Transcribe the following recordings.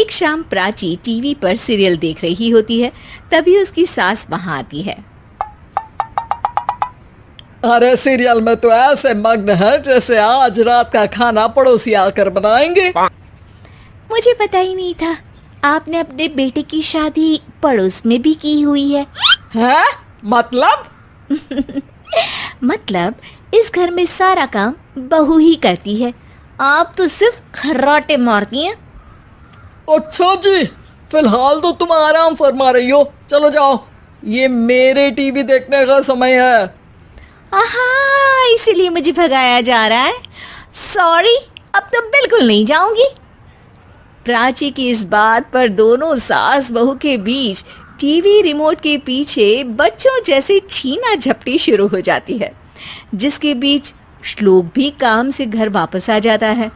एक शाम प्राची टीवी पर सीरियल देख रही होती है। तभी उसकी सास वहां आती है। अरे सीरियल में तो ऐसे मग्न है जैसे आज रात का खाना पड़ोसी आकर बनाएंगे। मुझे पता ही नहीं था आपने अपने बेटे की शादी पड़ोस में भी की हुई है। हैं? मतलब? मतलब इस घर में सारा काम बहू ही करती है, आप तो सिर्फ खर्राटे मारती हैं। अच्छा जी, फिलहाल तो तुम आराम फरमा रही हो, चलो जाओ, ये मेरे टीवी देखने का समय है। आहा, इसीलिए मुझे भगाया जा रहा है। सॉरी, अब तो बिल्कुल नहीं जाऊंगी। प्राची की इस बात पर दोनों सास बहू के बीच टीवी रिमोट के पीछे बच्चों जैसे छीना झपटी शुरू हो जाती है, जिसके बीच श्लोक भी काम से घर वापस आ जाता है।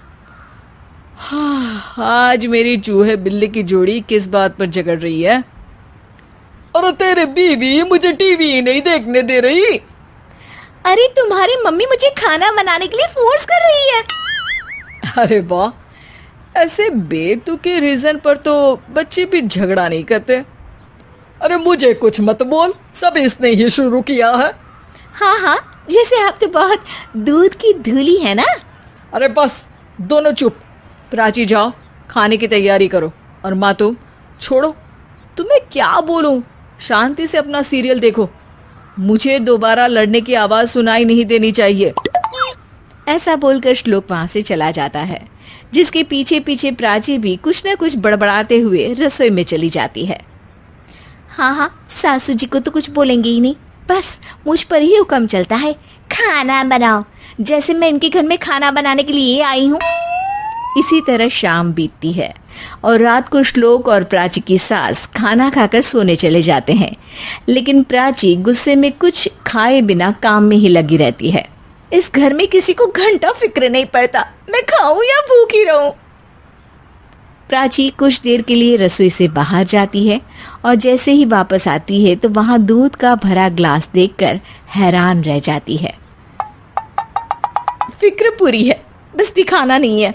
आज मेरी चूहे बिल्ली की जोड़ी किस बात पर झगड़ रही है? अरे तेरे बीवी मुझे टीवी ही नहीं देखने दे रही। अरे तुम्हारी मम्मी मुझे खाना बनाने के लिए फोर्स कर रही है। अरे वाह, ऐसे बेतुके रीजन पर तो बच्चे भी झगड़ा नहीं करते। अरे मुझे कुछ मत बोल, सब इसने ही शुरू किया है। हाँ हाँ, जैसे आप तो बहुत दूध की धूली है ना। अरे बस, दोनों चुप। प्राची जाओ, खाने की तैयारी करो। और माँ तुम छोड़ो, तुम्हें क्या बोलूं, शांति से अपना सीरियल देखो। मुझे दोबारा लड़ने की आवाज सुनाई नहीं देनी चाहिए। ऐसा बोलकर श्लोक वहां से चला जाता है, जिसके पीछे पीछे प्राची भी कुछ न कुछ बड़बड़ाते हुए रसोई में चली जाती है। हाँ हाँ, सासू जी को तो कुछ बोलेंगे ही नहीं, बस मुझ पर ही हुक्म चलता है, खाना बनाओ, जैसे मैं इनके घर में खाना बनाने के लिए आई हूँ। इसी तरह शाम बीतती है और रात को श्लोक और प्राची की सास खाना खाकर सोने चले जाते हैं, लेकिन प्राची गुस्से में कुछ खाए बिना काम में ही लगी रहती है। इस घर में किसी को घंटा फिक्र नहीं पड़ता, मैं खाऊं या भूखी रहूं। प्राची कुछ देर के लिए रसोई से बाहर जाती है और जैसे ही वापस आती है तो वहां दूध का भरा ग्लास देखकर हैरान रह जाती है। फिक्र पूरी है, बस दिखाना नहीं है।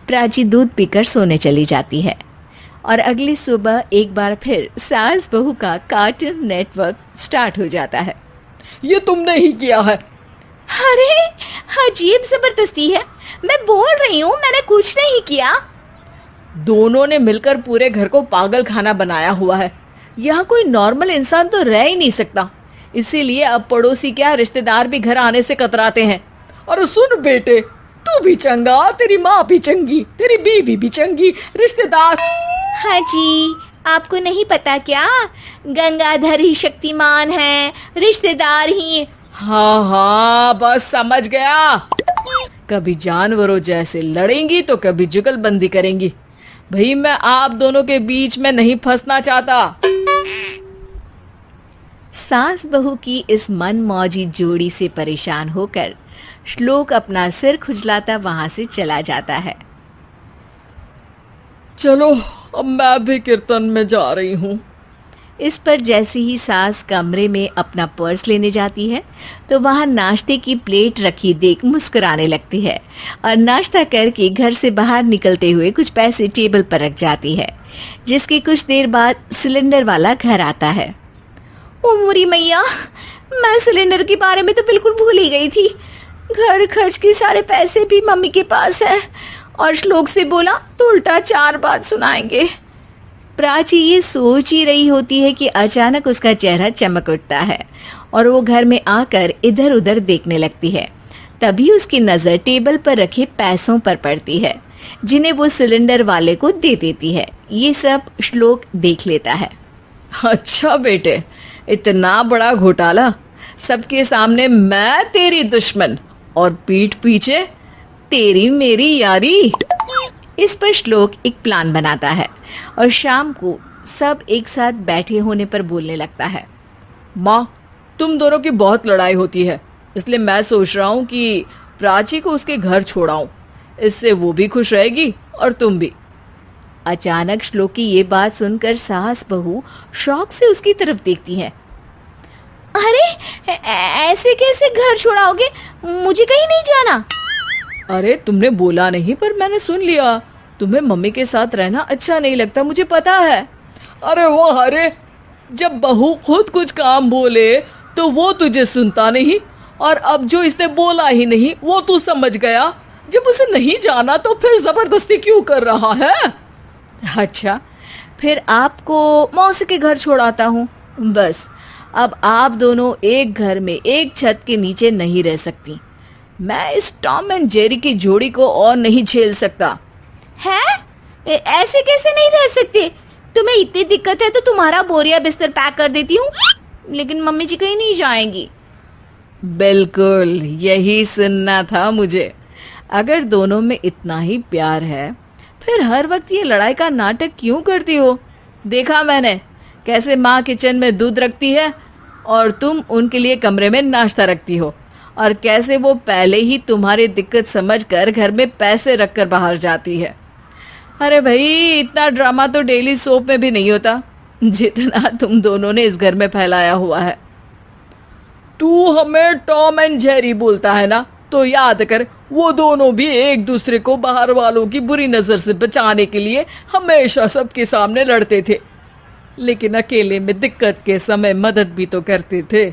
प्राची दूध पीकर सोने चली जाती है और अगली सुबह एक बार फिर सास बहू का कार्टून नेटवर्क स्टार्ट हो जाता है। ये तुमने ही किया है। अरे अजीब जबरदस्ती है, मैं बोल रही हूँ मैंने कुछ नहीं किया। दोनों ने मिलकर पूरे घर को पागल खाना बनाया हुआ है। यहाँ कोई नॉर्मल इंसान तो रह ही नहीं सकता, इसीलिए अब पड़ोसी क्या रिश्तेदार भी घर आने से कतराते हैं। और सुन बेटे, तू भी चंगा, तेरी माँ भी चंगी, तेरी बीवी भी चंगी, रिश्तेदार। हाँ जी, आपको नहीं पता क्या, गंगाधर ही शक्तिमान है, रिश्तेदार ही। हाँ हाँ, बस समझ गया। कभी जानवरों जैसे लड़ेंगी तो कभी जुगलबंदी करेंगी। भाई मैं आप दोनों के बीच में नहीं फंसना चाहता। सास बहू की इस मनमौजी जोड़ी से परेशान होकर श्लोक अपना सिर खुजलाता वहां से चला जाता है। चलो अब मैं भी कीर्तन में जा रही हूँ। इस पर जैसे ही सास कमरे में अपना पर्स लेने जाती है तो वहां नाश्ते की प्लेट रखी देख मुस्कुराने लगती है और नाश्ता करके घर से बाहर निकलते हुए कुछ पैसे टेबल पर रख जाती है, जिसके कुछ देर बाद सिलेंडर वाला घर आता है। ओ मोरी मैया, मैं सिलेंडर के बारे में तो बिल्कुल भूल ही गई थी। घर खर्च के सारे पैसे भी मम्मी के पास है और श्लोक से बोला तो उल्टा 4 बात सुनाएंगे। प्राची ये सोच ही रही होती है कि अचानक उसका चेहरा चमक उठता है और वो घर में आकर इधर उधर देखने लगती है। तभी उसकी नज़र टेबल पर रखे पैसों पर पड़ती है, जिन्हें वो सिलेंडर वाले को दे देती है। ये सब श्लोक देख लेता है। अच्छा बेटे, इतना बड़ा घोटाला, सबके सामने मैं तेरी दुश्मन और पीठ पीछे तेरी मेरी यारी। इस पर श्लोक एक प्लान बनाता है और शाम को सब एक साथ बैठे होने पर बोलने लगता है। माँ, तुम दोनों की बहुत लड़ाई होती है, इसलिए मैं सोच रहा हूँ कि प्राची को उसके घर छोड़ाऊँ, इससे वो भी खुश रहेगी और तुम भी। अचानक श्लोक की ये बात सुनकर सास बहू शौक से उसकी तरफ देखती है। अरे ऐसे कैसे घर छोड़ाओगे, मुझे कहीं नहीं जाना। अरे तुमने बोला नहीं पर मैंने सुन लिया, तुम्हें मम्मी के साथ रहना अच्छा नहीं लगता, मुझे पता है। अरे वो अरे, जब बहू खुद कुछ काम बोले तो वो तुझे सुनता नहीं, और अब जो इसने बोला ही नहीं वो तू समझ गया। जब उसे नहीं जाना तो फिर जबरदस्ती क्यों कर रहा है? अच्छा, फिर आपको मौसी के घर छोड़ाता हूँ। बस अब आप दोनों एक घर में एक छत के नीचे नहीं रह सकती। मैं इस टॉम एंड जेरी की जोड़ी को और नहीं झेल सकता। है? ऐसे कैसे नहीं रह सकते? तुम्हें इतनी दिक्कत है तो तुम्हारा बोरिया बिस्तर पैक कर देती हूँ, लेकिन मम्मी जी कहीं नहीं जाएंगी। बिल्कुल यही सुनना था मुझे। अगर दोनों में इतना ही प्यार है फिर हर वक्त ये लड़ाई का नाटक क्यों करती हो? देखा मैंने कैसे माँ किचन में दूध रखती है और तुम उनके लिए कमरे में नाश्ता रखती हो, और कैसे वो पहले ही तुम्हारी दिक्कत समझकर घर में पैसे रखकर बाहर जाती है। अरे भाई, इतना ड्रामा तो डेली सोप में भी नहीं होता जितना तुम दोनों ने इस घर में फैलाया हुआ है। तू हमें टॉम एंड जेरी बोलता है ना, तो याद कर वो दोनों भी एक दूसरे को बाहर वालों की बुरी नज़र से बचाने के लिए हमेशा सबके सामने लड़ते थे, लेकिन अकेले में दिक्कत के समय मदद भी तो करते थे।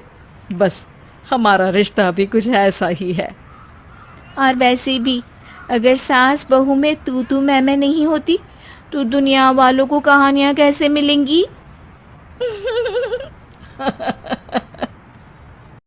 बस हमारा रिश्ता भी कुछ ऐसा ही है। और वैसे भी अगर सास बहू में तू मैं नहीं होती तो दुनिया वालों को कहानियां कैसे मिलेंगी?